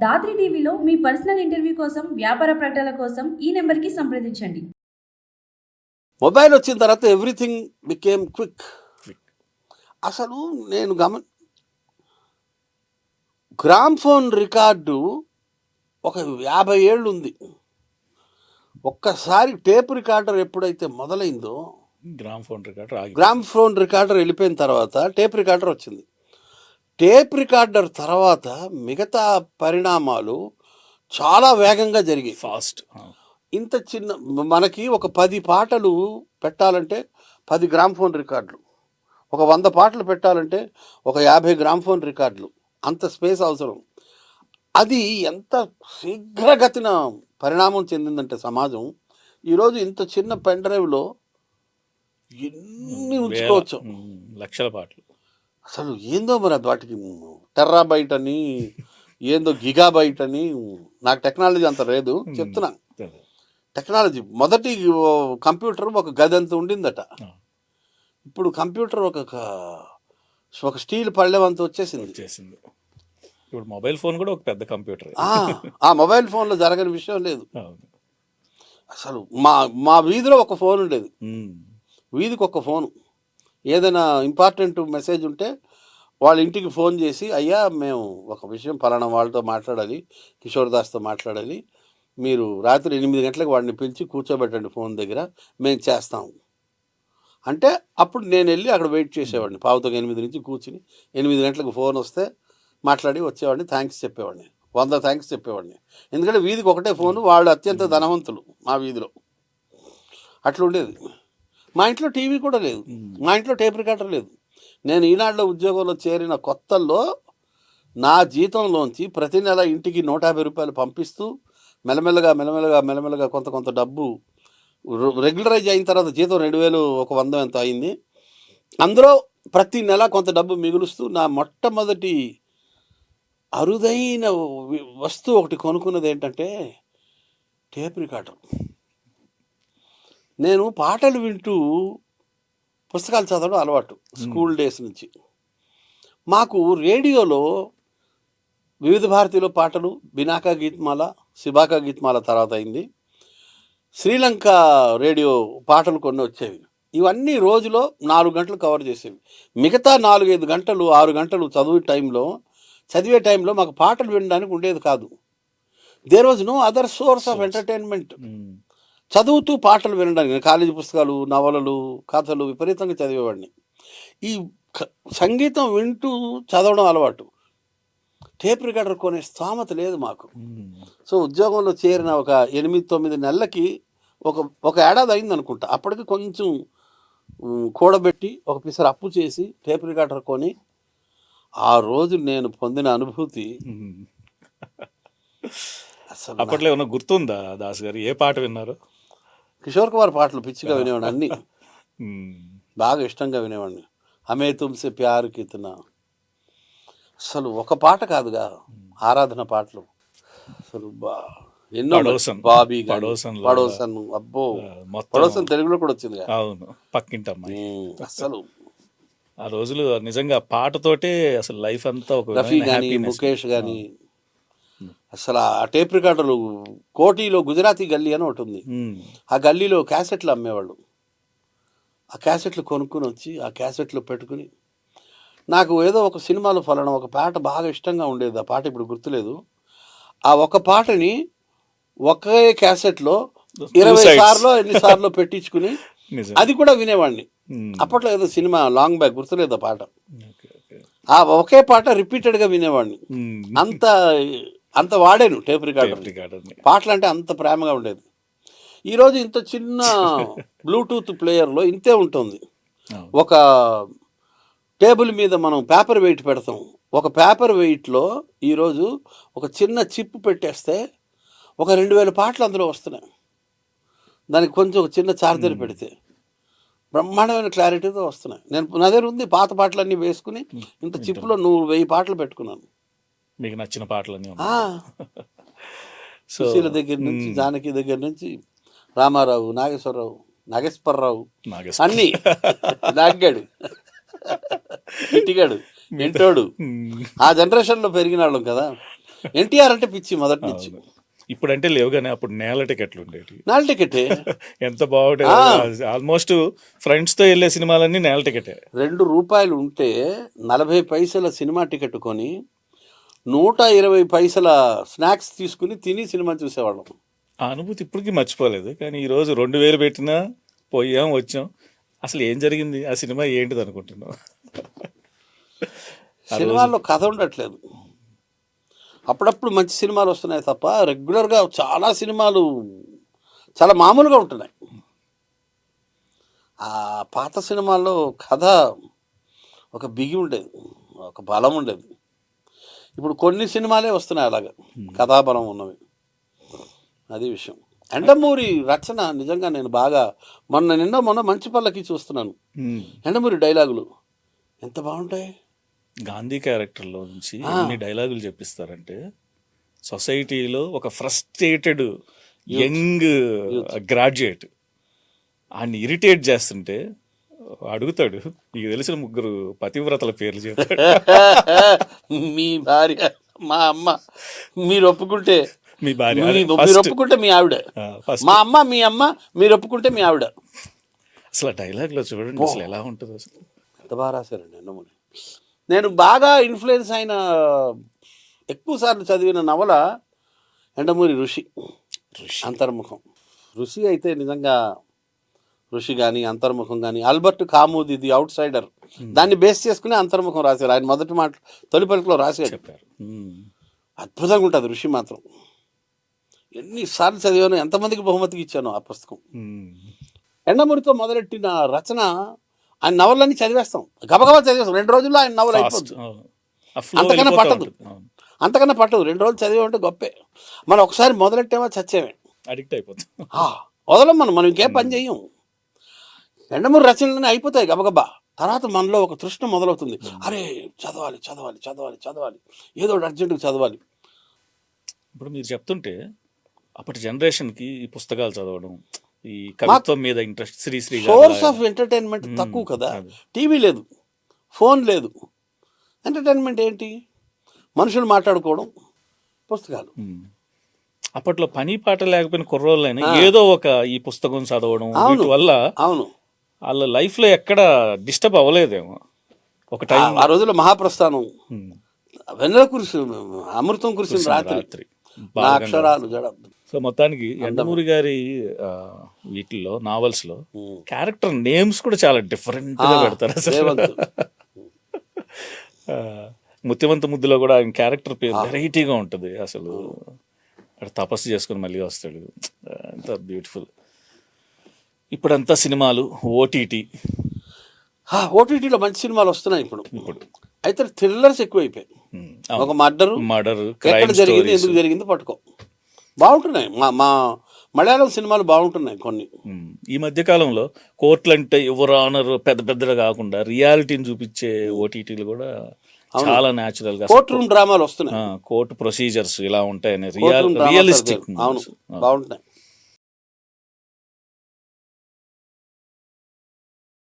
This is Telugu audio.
దాత్రి టీవీలో మీ పర్సనల్ ఇంటర్వ్యూ కోసం, వ్యాపార ప్రకటనల కోసం ఈ నెంబర్కి సంప్రదించండి. మొబైల్ వచ్చిన తర్వాత ఎవ్రీథింగ్ బికేమ్ క్విక్. అసలు నేను గ్రామ్ ఫోన్ రికార్డు ఒక 50 ఏళ్ళు ఉంది. ఒక్కసారి టేప్ రికార్డర్ ఎప్పుడైతే మొదలైందో, గ్రామ్ ఫోన్ రికార్డర్ వెళ్ళిపోయిన తర్వాత టేప్ రికార్డర్ వచ్చింది. టేప్ రికార్డర్ తర్వాత మిగతా పరిణామాలు చాలా వేగంగా జరిగాయి. ఫాస్ట్. ఇంత చిన్న మనకి ఒక 10 పాటలు పెట్టాలంటే 10 గ్రామ్ ఫోన్ రికార్డులు, ఒక 100 పాటలు పెట్టాలంటే ఒక 50 గ్రామ్ ఫోన్ రికార్డులు, అంత స్పేస్ అవసరం. అది ఎంత శీఘ్రగతిన పరిణామం చెందిందంటే సమాజం, ఈరోజు ఇంత చిన్న పెన్ డ్రైవ్లో ఎన్ని ఉంచుకోవచ్చు, లక్షల పాటలు. అసలు ఏందో మరి అది వాటికి టెర్రాబైట్ అని, ఏందో గిగాబైట్ అని. నాకు టెక్నాలజీ అంత లేదు, చెప్తున్నా. టెక్నాలజీ మొదటి కంప్యూటర్ ఒక గది అంత ఉండిందట, ఇప్పుడు కంప్యూటర్ ఒక స్టీల్ పళ్ళెం అంత వచ్చేసింది. ఇప్పుడు మొబైల్ ఫోన్ కూడా ఒక పెద్ద కంప్యూటర్. ఆ మొబైల్ ఫోన్లో జరగని విషయం లేదు. అసలు మా వీధిలో ఒక ఫోన్ ఉండేది, వీధికి ఒక ఫోను. ఏదైనా ఇంపార్టెంట్ మెసేజ్ ఉంటే వాళ్ళ ఇంటికి ఫోన్ చేసి, అయ్యా మేము ఒక విషయం పలానా వాళ్ళతో మాట్లాడాలి, కిషోర్ దాస్తో మాట్లాడాలి, మీరు రాత్రి 8 గంటలకు వాడిని పిలిచి కూర్చోబెట్టండి ఫోన్ దగ్గర, మేము చేస్తాము అంటే అప్పుడు నేను వెళ్ళి అక్కడ వెయిట్ చేసేవాడిని. 7:45 నుంచి కూర్చుని 8 గంటలకు ఫోన్ వస్తే మాట్లాడి వచ్చేవాడిని, థ్యాంక్స్ చెప్పేవాడిని, 100 థ్యాంక్స్ చెప్పేవాడిని. ఎందుకంటే వీధికి ఒకటే ఫోను, వాళ్ళు అత్యంత ధనవంతులు మా వీధిలో. అట్లా ఉండేది. మా ఇంట్లో టీవీ కూడా లేదు, మా ఇంట్లో టేప్ రికార్డర్ లేదు. నేను ఈనాడులో ఉద్యోగంలో చేరిన కొత్తల్లో నా జీతంలోంచి ప్రతి నెల ఇంటికి 150 రూపాయలు పంపిస్తూ మెల్లమెల్లగా కొంత డబ్బు రెగ్యులరైజ్ అయిన తర్వాత జీతం 2000 ఒక 100 ఎంత అయింది. అందులో ప్రతి నెల కొంత డబ్బు మిగులుస్తూ నా మొట్టమొదటి అరుదైన వస్తువు ఒకటి కొనుక్కున్నది ఏంటంటే టేప్ రికార్డర్. నేను పాటలు వింటూ పుస్తకాలు చదవడం అలవాటు స్కూల్ డేస్ నుంచి. మాకు రేడియోలో వివిధ భారతిలో పాటలు, బినాకా గీత్మాల, సిబాకా గీత్మాల తర్వాత అయింది, శ్రీలంక రేడియో పాటలు కొన్ని వచ్చేవి. ఇవన్నీ రోజులో 4 గంటలు కవర్ చేసేవి. మిగతా 4-5 గంటలు 6 గంటలు చదివే టైంలో మాకు పాటలు వినడానికి ఉండేది కాదు. There was no other source of entertainment. చదువుతూ పాటలు వినడానికి కాలేజీ పుస్తకాలు, నవలలు, కథలు విపరీతంగా చదివేవాడిని. ఈ సంగీతం వింటూ చదవడం అలవాటు. టేప్ రికార్డర్ కొనే స్థామత లేదు మాకు. సో ఉద్యోగంలో చేరిన ఒక 8-9 నెలలకి ఒక ఏడాది అయింది అనుకుంటా. అప్పటికి కొంచెం కూడబెట్టి ఒక పిసర అప్పు చేసి టేప్ రికార్డర్ కొని ఆ రోజు నేను పొందిన అనుభూతి అసలు. అప్పట్లో ఏమన్నా గుర్తుందా దాస్ గారు, ఏ పాట విన్నారు? కిషోర్ కుమార్ పాటలు పిచ్చిగా వినేవాడిని, అన్నీ బాగా ఇష్టంగా వినేవాడిని. హమే తుమ్సే ప్యార్ కితనా, అసలు ఒక పాట కాదుగా, ఆరాధన పాటలు అసలు ఎన్నో. బాబీ, పడోసన్, అబ్బో పడోసన్ తెలుగులో కూడా వచ్చింది. అవును, పక్కింటమ్మా. అసలు ఆ రోజులు నిజంగా పాటతోటే అసలు లైఫ్ అంతా. ఒక రఫీ కానీ, ముఖేష్ కానీ, అసలు ఆ టేప్ రికార్డర్లు కోటిలో గుజరాతీ గల్లీ అని ఒకటి ఉంది, ఆ గల్లీలో క్యాసెట్లు అమ్మేవాళ్ళు. ఆ క్యాసెట్లు కొనుక్కొని వచ్చి ఆ క్యాసెట్లు పెట్టుకుని, నాకు ఏదో ఒక సినిమాలో ఫలానా ఒక పాట బాగా ఇష్టంగా ఉండేది. ఆ పాట ఇప్పుడు గుర్తులేదు. ఆ ఒక పాటని ఒకే క్యాసెట్లో 20 సార్లు ఎన్నిసార్లు పెట్టించుకుని అది కూడా వినేవాడిని. అప్పట్లో ఏదో సినిమా లాంగ్ బ్యాక్ గుర్తులేదు ఆ పాట. ఆ ఒకే పాట రిపీటెడ్గా వినేవాడిని. అంత వాడాను టేప్ రికార్డర్. పాటలు అంటే అంత ప్రేమగా ఉండేది. ఈరోజు ఇంత చిన్న బ్లూటూత్ ప్లేయర్లో ఇంతే ఉంటుంది. ఒక టేబుల్ మీద మనం పేపర్ వెయిట్ పెడతాం. ఒక పేపర్ వెయిట్లో ఈరోజు ఒక చిన్న చిప్ పెట్టేస్తే ఒక 2000 పాటలు అందులో వస్తున్నాయి. దానికి కొంచెం ఒక చిన్న ఛార్జర్ పెడితే బ్రహ్మాండమైన క్లారిటీతో వస్తున్నాయి. నా దగ్గర ఉంది పాత పాటలన్నీ వేసుకుని ఇంత చిప్లో 1000 పాటలు పెట్టుకున్నాను. మీకు నచ్చిన పాటలన్నీ సుశీల దగ్గర నుంచి, జానకి దగ్గర నుంచి, రామారావు, నాగేశ్వరరావు అన్నీ, నాగ్గాడు, ఇటిగాడు, ఇంటోడు, ఆ జనరేషన్లో పెరిగిన వాళ్ళం కదా. ఎన్టీఆర్ అంటే పిచ్చి మొదటి నుంచి. ఇప్పుడంటే లేవు కానీ అప్పుడు నేల టికెట్లు ఉండేవి. నేల టికెటే ఎంత బాగుండేది. ఆల్మోస్ట్ ఫ్రెండ్స్ తో వెళ్ళే సినిమాలన్నీ నేల టికెటే. ₹2 ఉంటే 40 పైసల సినిమా టికెట్ కొని 120 పైసల స్నాక్స్ తీసుకుని తిని సినిమా చూసేవాళ్ళం. ఆ అనుభూతి ఇప్పటికీ మర్చిపోలేదు. కానీ ఈ రోజు 2000 పెట్టినా పోయాం వచ్చాం, అసలు ఏం జరిగింది, ఆ సినిమా ఏంటిది అనుకుంటున్నాం. సినిమాల్లో కథ ఉండట్లేదు. అప్పుడప్పుడు మంచి సినిమాలు వస్తున్నాయి తప్ప రెగ్యులర్గా చాలా సినిమాలు చాలా మామూలుగా ఉంటున్నాయి. ఆ పాత సినిమాల్లో కథ ఒక బిగి ఉండేది, ఒక బలం ఉండేది. ఇప్పుడు కొన్ని సినిమాలే వస్తున్నాయి అలాగా కథాబలం ఉన్నవి. అది విషయం. ఎండమూరి రచన నిజంగా నేను బాగా మొన్న మంచి పల్లకి చూస్తున్నాను. ఎండమూరి డైలాగులు ఎంత బాగుంటాయి. గాంధీ క్యారెక్టర్లో నుంచి ఎన్ని డైలాగులు చెప్పిస్తారంటే, సొసైటీలో ఒక ఫ్రస్ట్రేటెడ్ యంగ్ గ్రాడ్యుయేట్ ఆయన్ని ఇరిటేట్ చేస్తుంటే అడుగుతాడు, నీకు తెలిసిన 3 పతివ్రతల పేర్లు చెప్తాడు. మీ భార్య, మా అమ్మ, మీరు ఒప్పుకుంటే మీ భార్య, మీరు ఒప్పుకుంటే మీ ఆవిడ, మా అమ్మ, మీ అమ్మ, మీరు ఒప్పుకుంటే మీ ఆవిడ. అసలు ఆ డైలాగ్లో చూడండి అసలు ఎలా ఉంటుంది. అసలు ఎంత బాగా రాశారండి ఎండమూరి. నేను బాగా ఇన్ఫ్లుయెన్స్ అయిన ఎక్కువసార్లు చదివిన నవల ఎండమూరి ఋషి, అంతర్ముఖం. ఋషి అయితే నిజంగా ఋషి కానీ అంతర్ముఖం కానీ, ఆల్బర్ట్ కామూది ది అవుట్ సైడర్ దాన్ని బేస్ చేసుకుని అంతర్ముఖం రాశారు. ఆయన మొదటి మాట తొలి పలుకులో రాశారు. చెప్పారు. అద్భుతంగా ఉంటుంది ఋషి మాత్రం. ఎన్నిసార్లు చదివాను, ఎంతమందికి బహుమతికి ఇచ్చాను ఆ పుస్తకం. ఎండమూరితో మొదలెట్టిన రచన ఆయన నవలన్నీ చదివేస్తాం, గబగబా చదివేస్తాం. 2 రోజుల్లో ఆయన నవల అయిపోతుంది. అంతకన్నా పట్టదు 2 రోజులు చదివామంటే గొప్పే. మనం ఒకసారి మొదలెట్టామా చచ్చేమే, అడిక్ట్ అయిపోతుంది. వదలం మనం ఇంకేం పని చెయ్యం. ఎండమూరి రచనలన్నీ అయిపోతాయి గబగబా. తర్వాత మనలో ఒక తృష్ణ మొదలవుతుంది. అరే చదవాలి చదవాలి చదవాలి చదవాలి, ఏదో ఒకటి అర్జెంటుగా చదవాలి. ఇప్పుడు మీరు చెప్తుంటే అప్పటి జనరేషన్కి ఈ పుస్తకాలు చదవడం, ఈ కవిత్వం మీద interest, Sri Sri source of entertainment తక్కువ కదా. టీవీ లేదు, ఫోన్ లేదు. ఎంటర్టైన్మెంట్ ఏంటి? మనుషులు మాట్లాడుకోవడం, పుస్తకాలు. అప్పట్లో పని పాట లేకపోయిన కుర్రోళ్ళైనా ఏదో ఒక ఈ పుస్తకం చదవడం వీటి వల్ల అవును వాళ్ళ లైఫ్లో ఎక్కడ డిస్టర్బ్ అవ్వలేదేమో. ఒక టైం ఆ రోజుల్లో మహాప్రస్థానం, వెన్నెల కురిసి అమృతం కురిసిన రాత్రి, నా అక్షరాలు జడ. సో మొత్తానికి ఎండమూరి గారి వీటిల్లో నావెల్స్ లో క్యారెక్టర్ నేమ్స్ కూడా చాలా డిఫరెంట్ గా పెడతారు అసలు. ముత్యవంత ముద్దులో కూడా ఆయన క్యారెక్టర్ పేరు వెరైటీగా ఉంటుంది అసలు. తపస్సు చేసుకుని మళ్ళీ వస్తాడు, అంత బ్యూటిఫుల్. ఇప్పుడంతా సినిమాలు ఓటీటీలో మంచి సినిమాలు వస్తున్నాయి ఇప్పుడు. అయితే థ్రిల్లర్స్ ఎక్కువైపోయాయి. ఒక మర్డర్ ఎక్కడ జరిగింది, ఎందుకు జరిగింది పట్టుకో, బాగుంటున్నాయి. మా మలయాళం సినిమాలు బాగుంటున్నాయి కొన్ని. ఈ మధ్య కాలంలో కోర్టులు అంటే యువర్ ఆనర్ పెద్ద పెద్దగా కాకుండా రియాలిటీని చూపించే ఓటీటీలు కూడా చాలా న్యాచురల్ గా కోర్ట్ రూమ్ డ్రామాలు వస్తున్నాయి. కోర్టు ప్రొసీజర్స్ ఇలా ఉంటాయని రియలిస్టిక్ అవును బాగుంటున్నాయి.